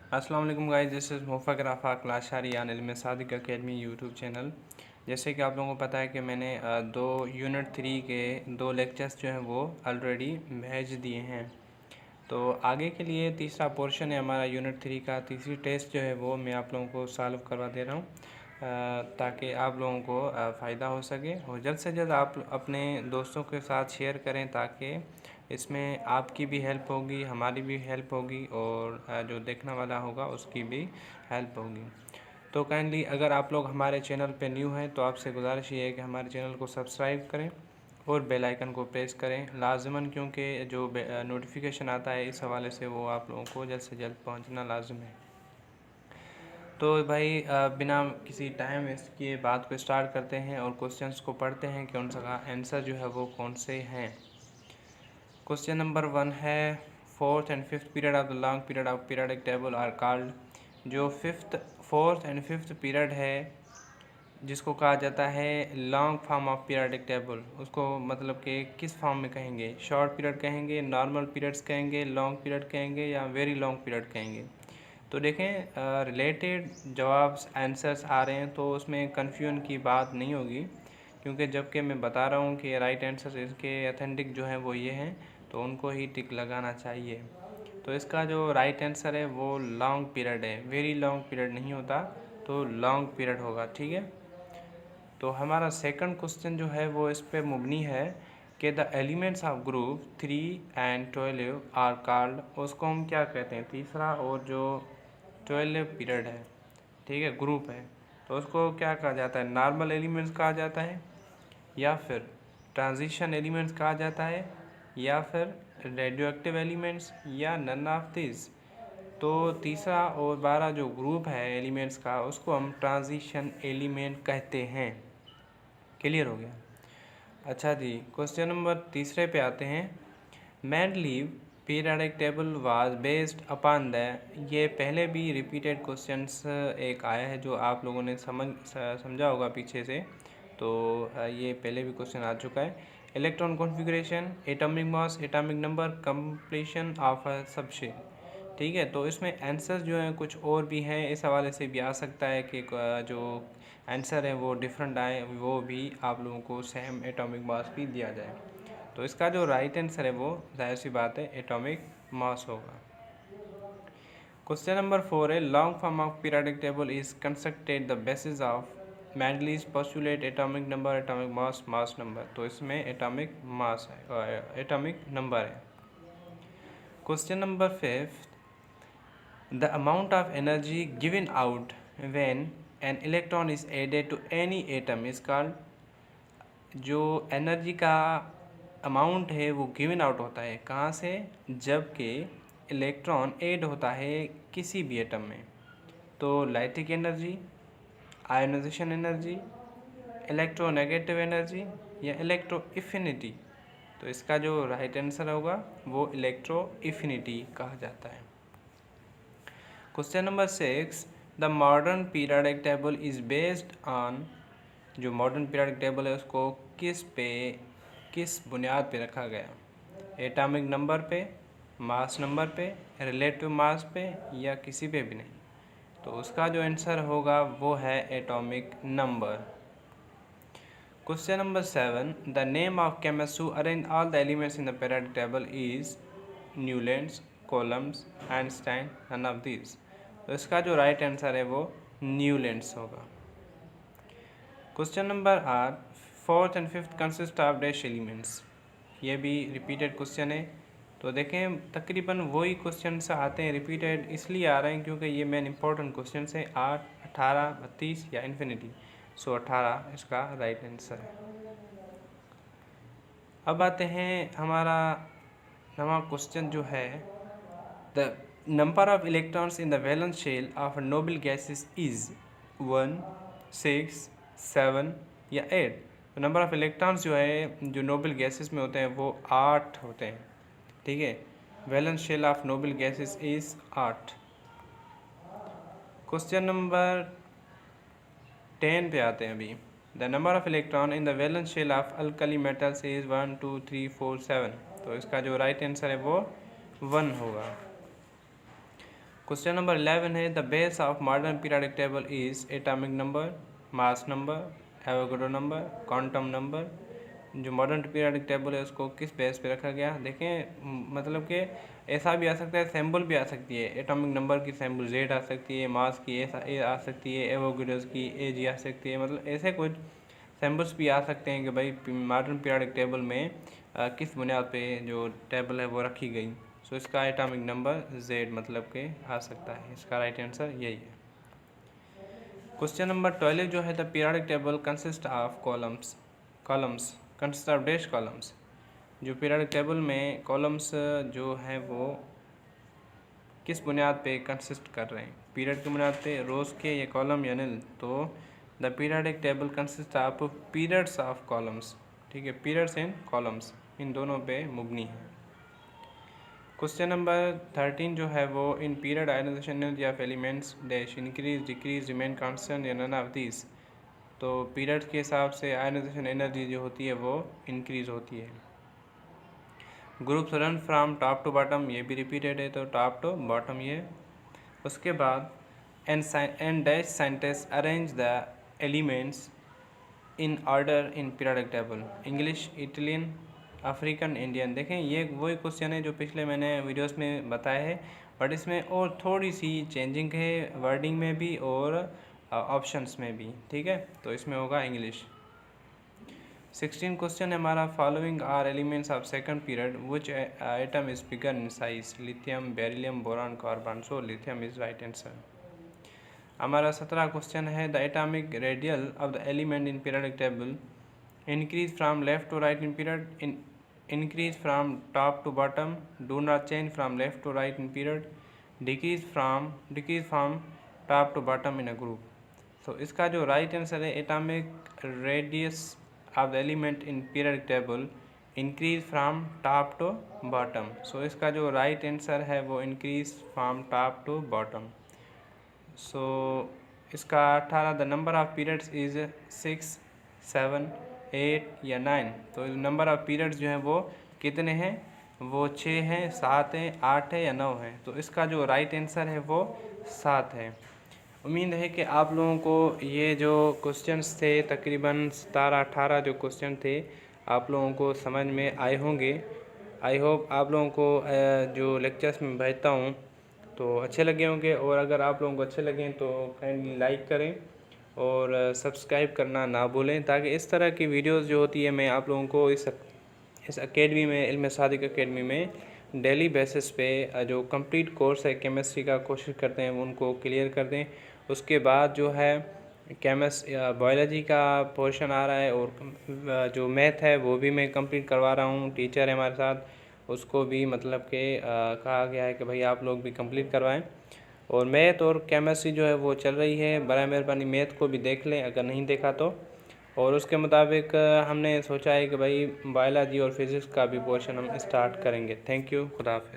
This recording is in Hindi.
अस्सलाम वालेकुम गाइस, दिस इज़ मुफ़क्किर आफाक लाशारी यान इल्म सादिक अकेडमी यूट्यूब चैनल। जैसे कि आप लोगों को पता है कि मैंने दो यूनिट 3 के 2 लेक्चर्स जो हैं वो ऑलरेडी भेज दिए हैं। तो आगे के लिए तीसरा पोर्शन है हमारा यूनिट 3 का। तीसरी टेस्ट जो है वो मैं आप लोगों को सॉल्व करवा दे रहा हूँ ताकि आप लोगों को फ़ायदा हो सके और जल्द से जल्द आप अपने दोस्तों के साथ शेयर करें ताकि इसमें आपकी भी हेल्प होगी, हमारी भी हेल्प होगी और जो देखने वाला होगा उसकी भी हेल्प होगी। तो काइंडली अगर आप लोग हमारे चैनल पे न्यू हैं तो आपसे गुजारिश ये है कि हमारे चैनल को सब्सक्राइब करें और बेल आइकन को प्रेस करें लाजमन, क्योंकि जो नोटिफिकेशन आता है इस हवाले से वो आप लोगों को जल्द से जल्द पहुंचना लाजम है। तो भाई बिना किसी टाइम वेस्ट किए बात को स्टार्ट करते हैं और क्वेश्चंस को पढ़ते हैं कि उनका आंसर जो है वो कौन से हैं। क्वेश्चन नंबर 1 है, fourth and fifth period of the long period of periodic table are called. जो फोर्थ एंड फिफ्थ पीरियड है जिसको कहा जाता है long form of periodic table, उसको मतलब कि किस फॉर्म में कहेंगे? शॉर्ट पीरियड कहेंगे, नॉर्मल पीरियड्स कहेंगे, लॉन्ग पीरियड कहेंगे या वेरी लॉन्ग पीरियड कहेंगे? तो देखें रिलेटेड जवाब आंसर्स आ रहे हैं तो उसमें कन्फ्यूजन की बात नहीं होगी, क्योंकि जबकि मैं बता रहा हूँ कि राइट आंसर इसके अथेंटिक जो हैं वो ये हैं, तो उनको ही टिक लगाना चाहिए। तो इसका जो राइट आंसर है वो लॉन्ग पीरियड है, वेरी लॉन्ग पीरियड नहीं होता, तो लॉन्ग पीरियड होगा। ठीक है, तो हमारा सेकंड क्वेश्चन जो है वो इस पर मुबनी है कि the elements of group 3 and 12 are called. उसको हम क्या कहते हैं? तीसरा और जो 12 पीरियड है, ठीक है, ग्रुप है, तो उसको क्या कहा जाता है? नॉर्मल एलिमेंट्स कहा जाता है या फिर ट्रांजिशन एलिमेंट्स कहा जाता है या फिर रेडियो एक्टिव एलिमेंट्स या नन ऑफ दिस? तो तीसरा और 12 जो ग्रुप है एलिमेंट्स का उसको हम ट्रांजिशन एलिमेंट कहते हैं। क्लियर हो गया? अच्छा जी, क्वेश्चन नंबर तीसरे पे आते हैं। Mendeleev periodic table was based upon the. ये पहले भी रिपीटेड क्वेश्चंस एक आया है जो आप लोगों ने समझा होगा पीछे से, तो ये पहले भी क्वेश्चन आ चुका है। Electron configuration, atomic mass, atomic number, completion of a subshell. ठीक है, तो इसमें आंसर जो हैं कुछ और भी हैं, इस हवाले से भी आ सकता है कि जो आंसर है वो डिफरेंट आए, वो भी आप लोगों को सेम एटॉमिक मास भी दिया जाए। तो इसका जो राइट आंसर है वो जाहिर सी बात है एटॉमिक मास होगा। क्वेश्चन नंबर 4 है, long form of periodic table is constructed the basis of Mendeleev's postulate atomic number, atomic mass, mass number. तो इसमें एटॉमिक मास है, एटॉमिक नंबर है। Question number 5, the amount of energy given out when an electron is added to any atom is called. जो एनर्जी का अमाउंट है वो गिवन आउट होता है कहाँ से? जबकि इलेक्ट्रॉन ऐड होता है किसी भी एटम में। तो lattice energy, ionization energy, electronegative energy या इलेक्ट्रो एफिनिटी? तो इसका जो राइट आंसर होगा वो इलेक्ट्रो एफिनिटी कहा जाता है। Question number 6, the modern periodic table is based on. जो मॉडर्न पीरियडिक टेबल है उसको किस बुनियाद पे रखा गया? एटॉमिक नंबर पे, मास नंबर पे, रिलेटिव मास पे या किसी पे भी नहीं? तो उसका जो आंसर होगा वो है atomic number. Question number 7, the name of chemist who arrange all the elements in the periodic table is Newlands, Coulombs, Einstein, none of this? तो इसका जो राइट आंसर है वो न्यूलैंड्स होगा। Question number 8, fourth and fifth consist of dash elements. ये भी रिपीटेड क्वेश्चन है, तो देखें तकरीबन वही क्वेश्चन से आते हैं, रिपीटेड इसलिए आ रहे हैं क्योंकि ये मेन इंपॉर्टेंट क्वेश्चन है। 8, 18, 32 या इन्फिनिटी? सो 18 इसका राइट आंसर है। अब आते हैं हमारा नवा क्वेश्चन जो है, the number of electrons in the valence shell of noble gases is 1, 6, 7 या 8? तो नंबर ऑफ इलेक्ट्रॉन्स जो है जो नोबल गैसेस में होते हैं वो 8 होते हैं। ठीक है, valence shell of noble gases is 8। Question number 10 पे आते हैं अभी। The number of electron in the valence shell of alkali metals is 1, 2, 3, 4, 7। तो इसका जो राइट आंसर है वो 1 होगा। क्वेश्चन नंबर 11 है the base of modern periodic table is atomic number, mass number, Avogadro number, quantum number. जो मॉडर्न पीरियोडिक टेबल है उसको किस बेस पे रखा गया? देखें मतलब कि ऐसा भी आ सकता है, सैम्पल भी आ सकती है। एटॉमिक नंबर की सैम्पल जेड आ सकती है, मास की ए आ सकती है, एवोगाड्रोस की एजी आ सकती है। मतलब ऐसे कुछ सैम्पल्स भी आ सकते हैं कि भाई मॉडर्न पीरियोडिक टेबल में किस बुनियाद पे जो टेबल है वो रखी गई। सो इसका एटॉमिक नंबर जेड मतलब के आ सकता है। इसका राइट आंसर यही है। क्वेश्चन नंबर 12 जो है the periodic table consist of columns consist of dash columns. जो पीरियोडिक टेबल में कॉलम्स जो हैं वो किस बुनियाद पे कंसिस्ट कर रहे हैं? पीरियड की बुनियाद पे, रोज़ के, या कॉलम या नल। तो the periodic table consist of periods of columns. ठीक है, पीरियड्स एंड कॉलम्स इन दोनों पे मुबनी है। क्वेश्चन नंबर 13 जो है वो in period ionisation energy of elements dash increase decrease remain constant या नन ऑफ दिस। तो पीरियड के हिसाब से आयनाइजेशन एनर्जी जो होती है वो इंक्रीज होती है। Groups run from top to bottom, ये भी रिपीटेड है तो टॉप टू बॉटम ये। उसके बाद and dash scientist arrange the elements in order in periodic table, English, Italian, African, Indian. देखें ये वही क्वेश्चन है जो पिछले मैंने वीडियोस में बताया है, बट इसमें और थोड़ी सी चेंजिंग है वर्डिंग में भी और ऑप्शंस में भी। ठीक है, तो इसमें होगा इंग्लिश। 16 क्वेश्चन है हमारा following are elements of second period which item is bigger in size, lithium, beryllium, boron, carbon. So lithium is right answer. हमारा 17 क्वेश्चन है the atomic radial of the element in periodic table increase from left to right in period, increase from top to bottom, do not change from left to right in period, decrease from top to bottom in a group। तो इसका जो राइट आंसर है atomic radius of the element in periodic table increase from top to bottom. So इसका जो राइट आंसर है वो increase from top to bottom. So इसका 18 the number of periods is 6, 7, 8 या 9। तो नंबर ऑफ पीरियड्स जो हैं वो कितने हैं? वो 6 हैं, 7 हैं, 8 है या 9 है। तो इसका जो राइट आंसर है वो 7 है। उम्मीद है कि आप लोगों को ये जो क्वेश्चंस थे तकरीबन 17-18 जो क्वेश्चन थे आप लोगों को समझ में आए होंगे। आई होप आप लोगों को जो लेक्चर्स में भेजता हूँ तो अच्छे लगे होंगे, और अगर आप लोगों को अच्छे लगें तो काइंडली लाइक करें और सब्सक्राइब करना ना भूलें, ताकि इस तरह की वीडियोस जो होती है मैं आप लोगों को इस एकेडमी में, इल्म सादिक एकेडमी में डेली बेसिस पे जो कंप्लीट कोर्स है केमिस्ट्री का कोशिश करते हैं उनको क्लियर कर दें। उसके बाद जो है बायोलॉजी का पोर्शन आ रहा है, और जो मैथ है वो भी मैं कंप्लीट करवा रहा हूँ। टीचर है हमारे साथ, उसको भी मतलब कि कहा गया है कि भाई आप लोग भी कंप्लीट करवाएं। और मैथ और केमिस्ट्री जो है वो चल रही है, बराए मेहरबानी मैथ को भी देख लें अगर नहीं देखा तो। और उसके मुताबिक हमने सोचा है कि भाई बायोलॉजी और फिज़िक्स का भी पोर्शन हम स्टार्ट करेंगे। थैंक यू, खुदा हाफिज़।